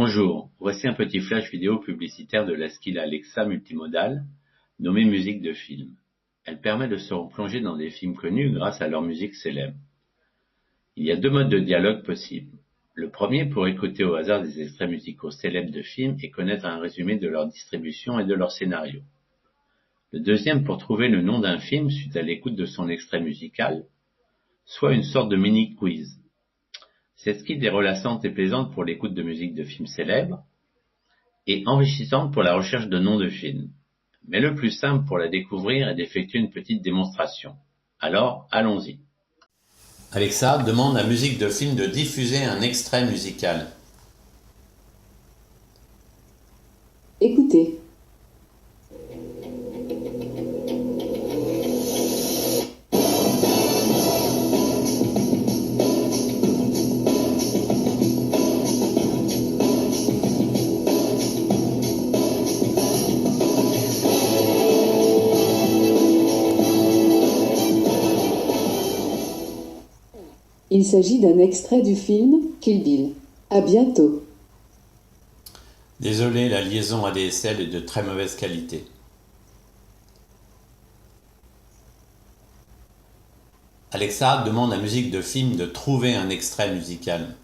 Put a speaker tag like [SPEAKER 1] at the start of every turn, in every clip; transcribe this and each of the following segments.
[SPEAKER 1] Bonjour, voici un petit flash vidéo publicitaire de la Skill Alexa multimodale, nommée musique de film. Elle permet de se replonger dans des films connus grâce à leur musique célèbre. Il y a deux modes de dialogue possibles. Le premier pour écouter au hasard des extraits musicaux célèbres de films et connaître un résumé de leur distribution et de leur scénario. Le deuxième pour trouver le nom d'un film suite à l'écoute de son extrait musical, soit une sorte de mini-quiz. Cette skill est relaxante et plaisante pour l'écoute de musique de films célèbres et enrichissante pour la recherche de noms de films. Mais le plus simple pour la découvrir est d'effectuer une petite démonstration. Alors, allons-y. Alexa demande à Musique de film de diffuser un extrait musical.
[SPEAKER 2] Écoutez. Il s'agit d'un extrait du film Kill Bill. À bientôt.
[SPEAKER 1] Désolé, la liaison ADSL est de très mauvaise qualité. Alexa demande à Musique de film de trouver un extrait musical.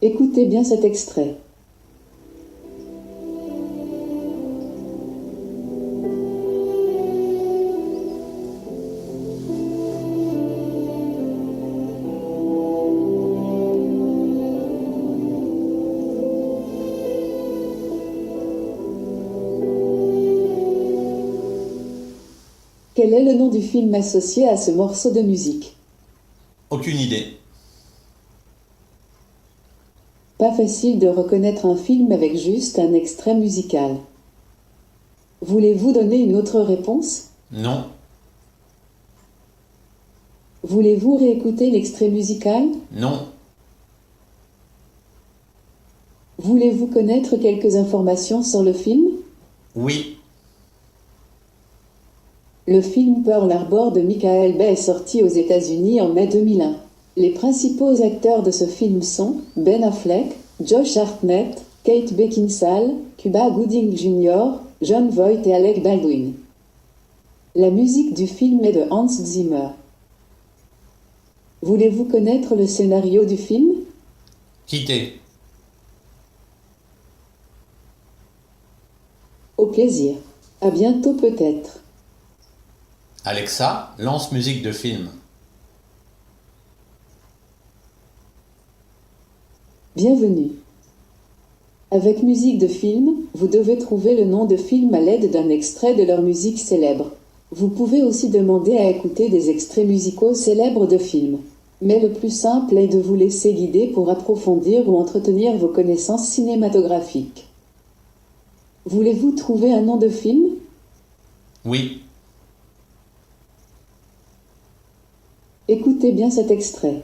[SPEAKER 2] Écoutez bien cet extrait. Quel est le nom du film associé à ce morceau de musique?
[SPEAKER 1] Aucune idée.
[SPEAKER 2] Pas facile de reconnaître un film avec juste un extrait musical. Voulez-vous donner une autre réponse?
[SPEAKER 1] Non.
[SPEAKER 2] Voulez-vous réécouter l'extrait musical?
[SPEAKER 1] Non.
[SPEAKER 2] Voulez-vous connaître quelques informations sur le film?
[SPEAKER 1] Oui.
[SPEAKER 2] Le film Pearl Harbor de Michael Bay est sorti aux États-Unis en mai 2001. Les principaux acteurs de ce film sont Ben Affleck, Josh Hartnett, Kate Beckinsale, Cuba Gooding Jr., Jon Voight et Alec Baldwin. La musique du film est de Hans Zimmer. Voulez-vous connaître le scénario du film?
[SPEAKER 1] Quitter.
[SPEAKER 2] Au plaisir. À bientôt peut-être.
[SPEAKER 1] Alexa, lance musique de film.
[SPEAKER 2] Bienvenue. Avec musique de film, vous devez trouver le nom de film à l'aide d'un extrait de leur musique célèbre. Vous pouvez aussi demander à écouter des extraits musicaux célèbres de films. Mais le plus simple est de vous laisser guider pour approfondir ou entretenir vos connaissances cinématographiques. Voulez-vous trouver un nom de film?
[SPEAKER 1] Oui.
[SPEAKER 2] Écoutez bien cet extrait.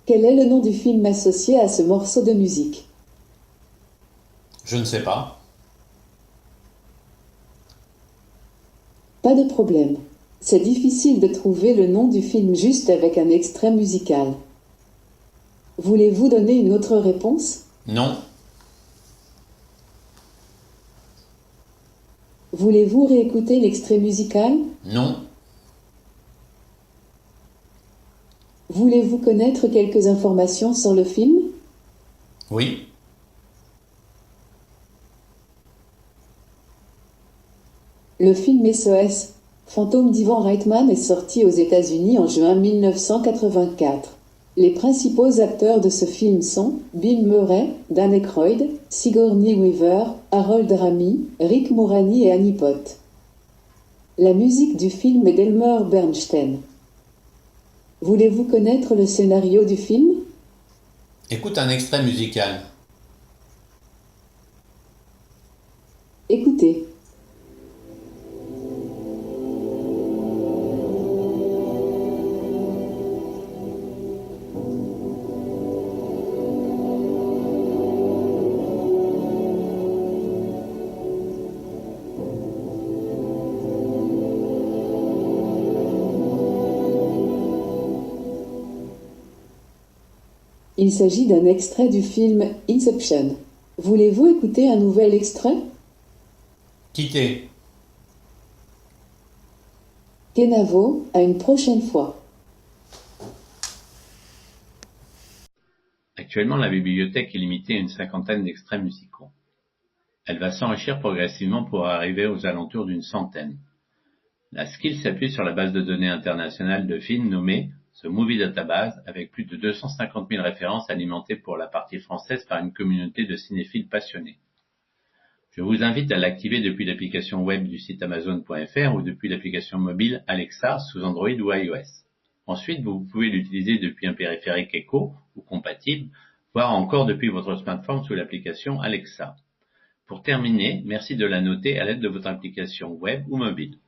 [SPEAKER 2] Quel est le nom du film associé à ce morceau de musique?
[SPEAKER 1] Je ne sais pas.
[SPEAKER 2] Pas de problème. C'est difficile de trouver le nom du film juste avec un extrait musical. Voulez-vous donner une autre réponse?
[SPEAKER 1] Non.
[SPEAKER 2] Voulez-vous réécouter l'extrait musical?
[SPEAKER 1] Non.
[SPEAKER 2] Voulez-vous connaître quelques informations sur le film?
[SPEAKER 1] Oui.
[SPEAKER 2] Le film SOS, Fantôme d'Ivan Reitman est sorti aux États-Unis en juin 1984. Les principaux acteurs de ce film sont Bill Murray, Dan Aykroyd, Sigourney Weaver, Harold Ramis, Rick Moranis et Annie Potts. La musique du film est d'Elmer Bernstein. Voulez-vous connaître le scénario du film?
[SPEAKER 1] Écoute un extrait musical.
[SPEAKER 2] Écoutez. Il s'agit d'un extrait du film Inception. Voulez-vous écouter un nouvel extrait?
[SPEAKER 3] Quitter.
[SPEAKER 2] Kenavo, à une prochaine fois.
[SPEAKER 1] Actuellement, la bibliothèque est limitée à une cinquantaine d'extraits musicaux. Elle va s'enrichir progressivement pour arriver aux alentours d'une centaine. La skill s'appuie sur la base de données internationale de films nommée The Movie Database, avec plus de 250 000 références alimentées pour la partie française par une communauté de cinéphiles passionnés. Je vous invite à l'activer depuis l'application web du site Amazon.fr ou depuis l'application mobile Alexa sous Android ou iOS. Ensuite, vous pouvez l'utiliser depuis un périphérique Echo ou compatible, voire encore depuis votre smartphone sous l'application Alexa. Pour terminer, merci de la noter à l'aide de votre application web ou mobile.